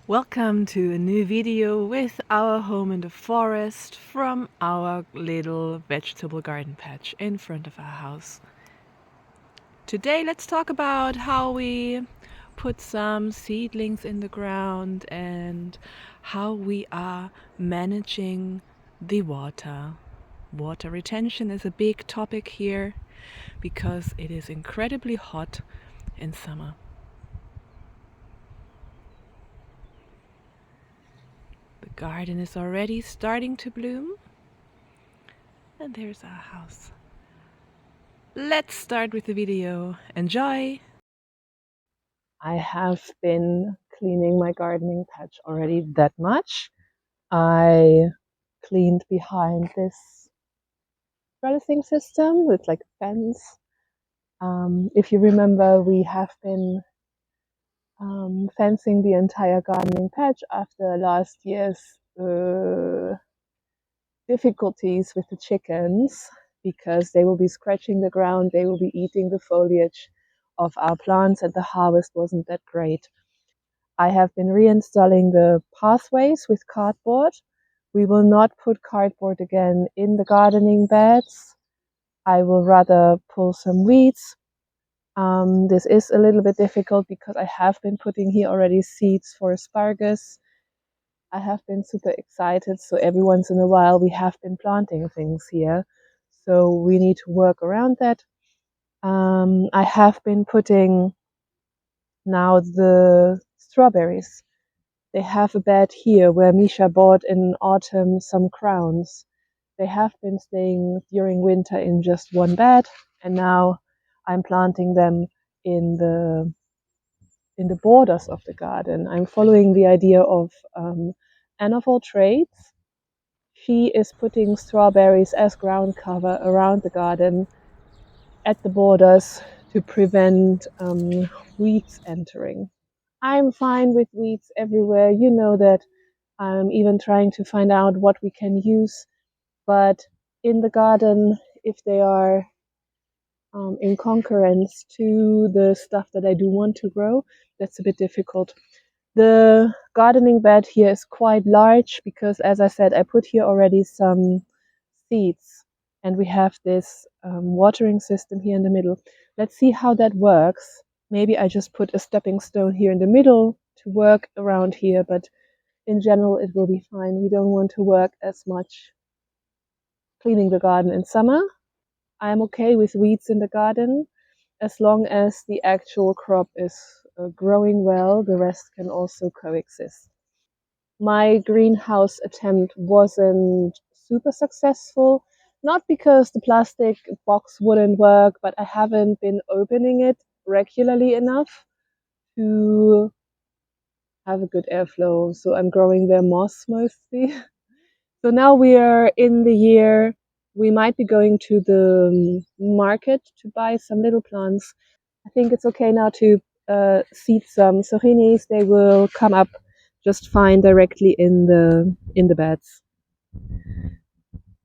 Welcome to a new video with our home in the forest from our little vegetable garden patch in front of our house. Today let's talk about how we put some seedlings in the ground and how we are managing the water. Water retention is a big topic here because it is incredibly hot in summer. The garden is already starting to bloom. And there's our house. Let's start with the video. Enjoy! I have been cleaning my gardening patch already that much. I cleaned behind this trellising system with like a fence. If you remember, we have been fencing the entire gardening patch after last year's difficulties with the chickens, because they will be scratching the ground, they will be eating the foliage of our plants, and the harvest wasn't that great. I have been reinstalling the pathways with cardboard. We will not put cardboard again in the gardening beds. I will rather pull some weeds. This is a little bit difficult because I have been putting here already seeds for asparagus. I have been super excited. So every once in a while we have been planting things here. So we need to work around that. I have been putting now the strawberries. They have a bed here where Misha bought in autumn some crowns. They have been staying during winter in just one bed, and now I'm planting them in the borders of the garden. I'm following the idea of Anne of all trades. She is putting strawberries as ground cover around the garden at the borders to prevent weeds entering. I'm fine with weeds everywhere. You know that. I'm even trying to find out what we can use. But in the garden, if they are in concurrence to the stuff that I do want to grow, that's a bit difficult. The gardening bed here is quite large because, as I said, I put here already some seeds, and we have this watering system here in the middle. Let's see how that works. Maybe I just put a stepping stone here in the middle to work around here, but in general it will be fine. We don't want to work as much cleaning the garden in summer. I am okay with weeds in the garden as long as the actual crop is growing well. The rest can also coexist. My greenhouse attempt wasn't super successful, not because the plastic box wouldn't work, but I haven't been opening it regularly enough to have a good airflow. So I'm growing their moss mostly. So now we are in the year, we might be going to the market to buy some little plants. I think it's okay now to seed some zucchinis. They will come up just fine directly in the beds.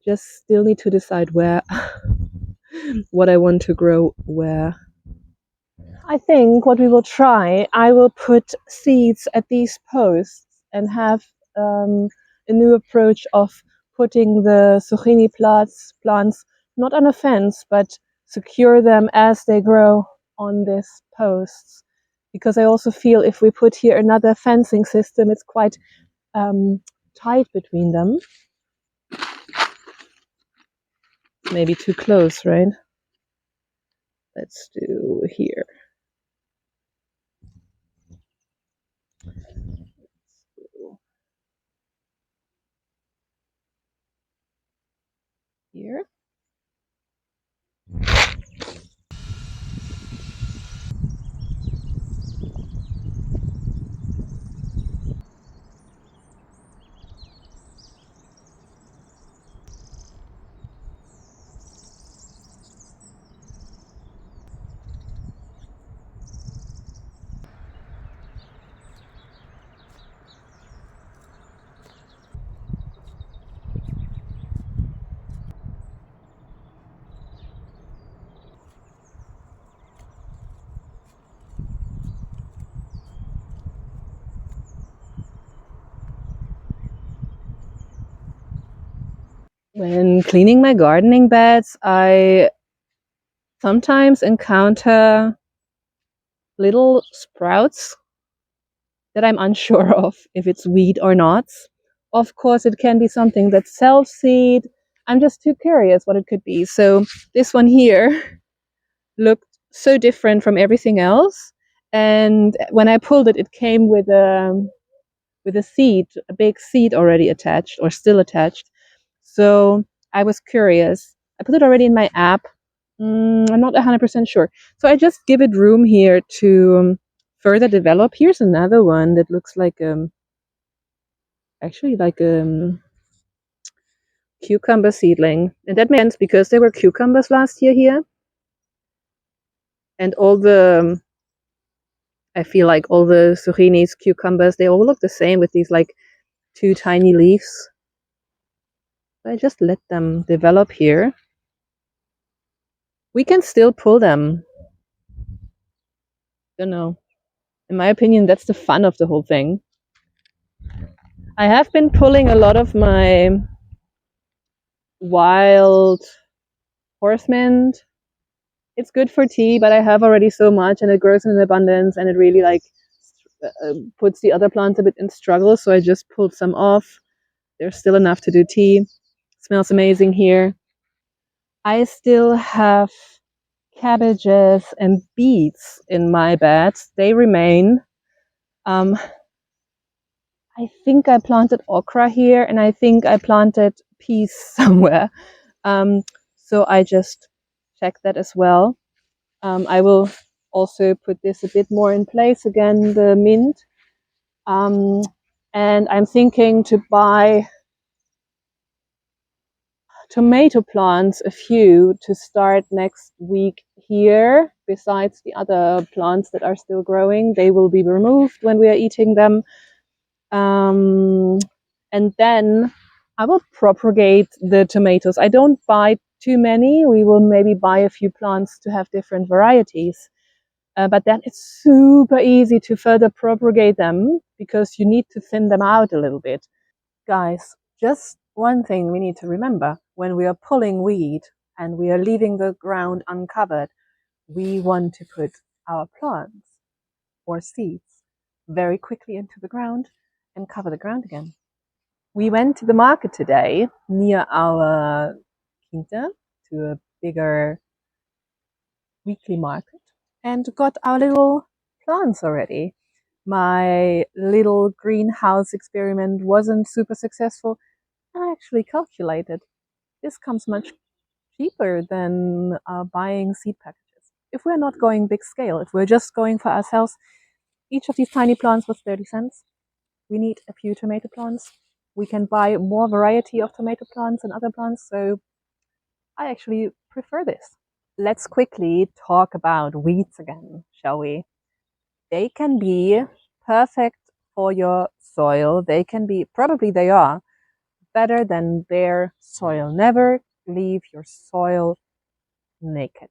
Just still need to decide where what I want to grow where. I think what we will try, I will put seeds at these posts and have a new approach of putting the zucchini plants not on a fence, but secure them as they grow on these posts. Because I also feel if we put here another fencing system, it's quite tight between them. Maybe too close, right? Let's do here. Here. When cleaning my gardening beds, I sometimes encounter little sprouts that I'm unsure of if it's weed or not. Of course, it can be something that's self-seed. I'm just too curious what it could be. So this one here looked so different from everything else. And when I pulled it, it came with a seed, a big seed already attached or still attached. So I was curious. I put it already in my app. I'm not 100% sure. So I just give it room here to further develop. Here's another one that looks like actually like a cucumber seedling. And that makes sense because there were cucumbers last year here. And all the, I feel like all the zucchinis, cucumbers, they all look the same with these like two tiny leaves. I just let them develop here. We can still pull them. Don't know. In my opinion, that's the fun of the whole thing. I have been pulling a lot of my wild horse mint. It's good for tea, but I have already so much and it grows in abundance and it really like puts the other plants a bit in struggle. So I just pulled some off. There's still enough to do tea. It smells amazing here. I still have cabbages and beets in my beds. They remain. I think I planted okra here and I think I planted peas somewhere. So I just check that as well. I will also put this a bit more in place again, the mint. And I'm thinking to buy tomato plants, a few, to start next week here. Besides the other plants that are still growing, they will be removed when we are eating them. And then I will propagate the tomatoes. I don't buy too many. We will maybe buy a few plants to have different varieties. But then it's super easy to further propagate them because you need to thin them out a little bit. Guys, just one thing we need to remember when we are pulling weed and we are leaving the ground uncovered, we want to put our plants or seeds very quickly into the ground and cover the ground again. We went to the market today near our quinta to a bigger weekly market and got our little plants already. My little greenhouse experiment wasn't super successful. I actually calculated this comes much cheaper than buying seed packages. If we're not going big scale, if we're just going for ourselves, each of these tiny plants was 30 cents. We need a few tomato plants. We can buy more variety of tomato plants and other plants, so I actually prefer this. Let's quickly talk about weeds again, shall we? They can be perfect for your soil. They can be, probably they are, better than bare soil. Never leave your soil naked.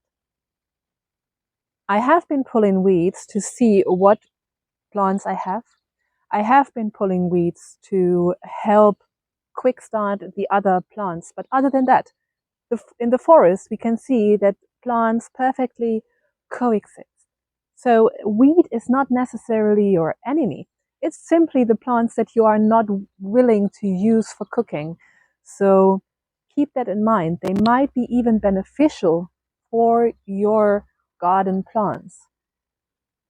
I have been pulling weeds to see what plants I have. I have been pulling weeds to help quick start the other plants. But other than that, in the forest, we can see that plants perfectly coexist. So weed is not necessarily your enemy. It's simply the plants that you are not willing to use for cooking. So keep that in mind. They might be even beneficial for your garden plants.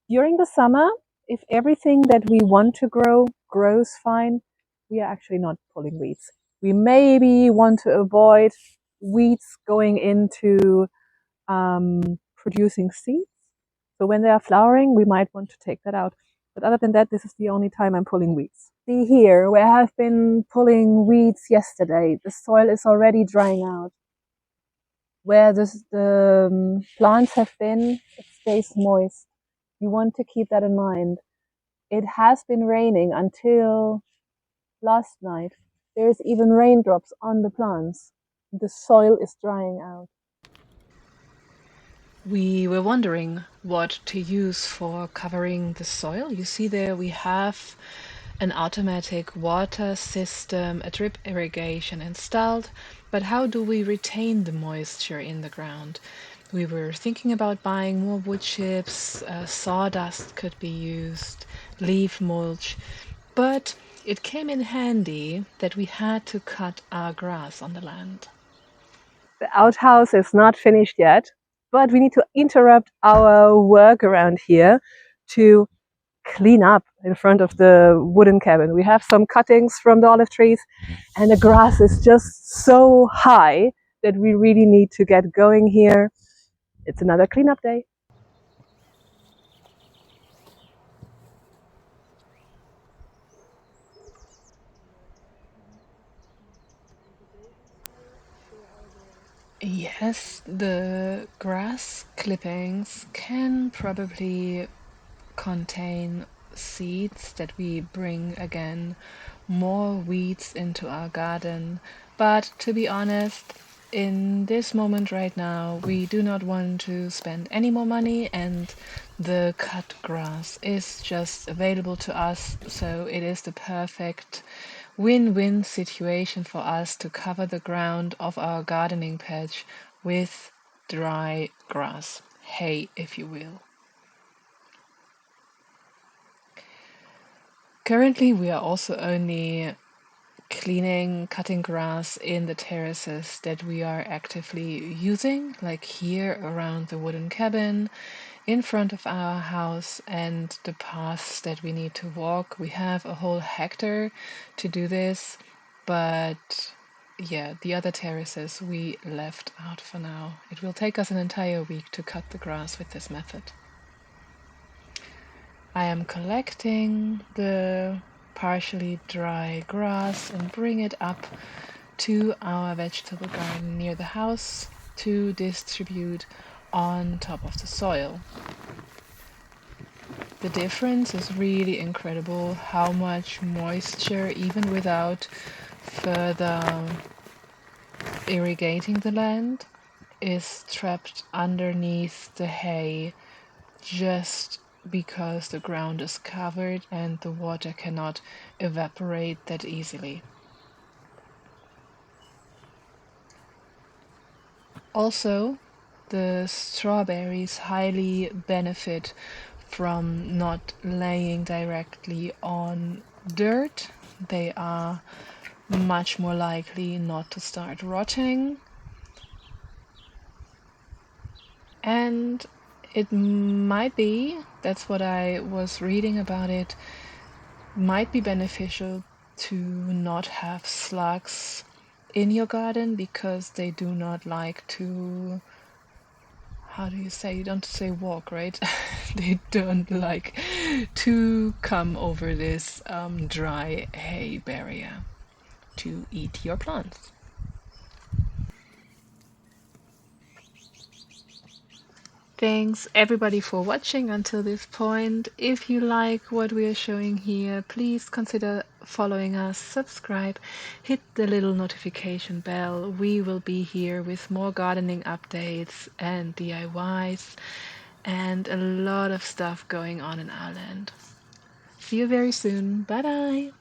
During the summer, if everything that we want to grow grows fine, we are actually not pulling weeds. We maybe want to avoid weeds going into producing seeds. So when they are flowering, we might want to take that out. But other than that, this is the only time I'm pulling weeds. See here, where I have been pulling weeds yesterday, the soil is already drying out. Where the plants have been, it stays moist. You want to keep that in mind. It has been raining until last night. There's even raindrops on the plants. The soil is drying out. We were wondering what to use for covering the soil. You see there we have an automatic water system, a drip irrigation installed, But how do we retain the moisture in the ground? We were thinking about buying more wood chips, sawdust could be used, leaf mulch, but it came in handy that we had to cut our grass on the land. The outhouse is not finished yet, but we need to interrupt our work around here to clean up in front of the wooden cabin. We have some cuttings from the olive trees, and the grass is just so high that we really need to get going here. It's another cleanup day. Yes, the grass clippings can probably contain seeds that we bring again more weeds into our garden. But to be honest, in this moment right now, we do not want to spend any more money, and the cut grass is just available to us, so it is the perfect win-win situation for us to cover the ground of our gardening patch with dry grass, hay if you will. Currently, we are also only cutting grass in the terraces that we are actively using, like here around the wooden cabin, in front of our house, and the paths that we need to walk. We have a whole hectare to do this, but yeah, the other terraces we left out for now. It will take us an entire week to cut the grass with this method. I am collecting the partially dry grass and bring it up to our vegetable garden near the house to distribute on top of the soil. The difference is really incredible how much moisture, even without further irrigating the land, is trapped underneath the hay just because the ground is covered and the water cannot evaporate that easily. Also, the strawberries highly benefit from not laying directly on dirt. They are much more likely not to start rotting, and it might be, that's what I was reading about it, might be beneficial to not have slugs in your garden because they do not like to, how do you say, you don't say walk, right? They don't like to come over this dry hay barrier to eat your plants. Thanks everybody for watching until this point. If you like what we are showing here, please consider following us, subscribe, hit the little notification bell. We will be here with more gardening updates and DIYs and a lot of stuff going on in our land. See you very soon. Bye bye.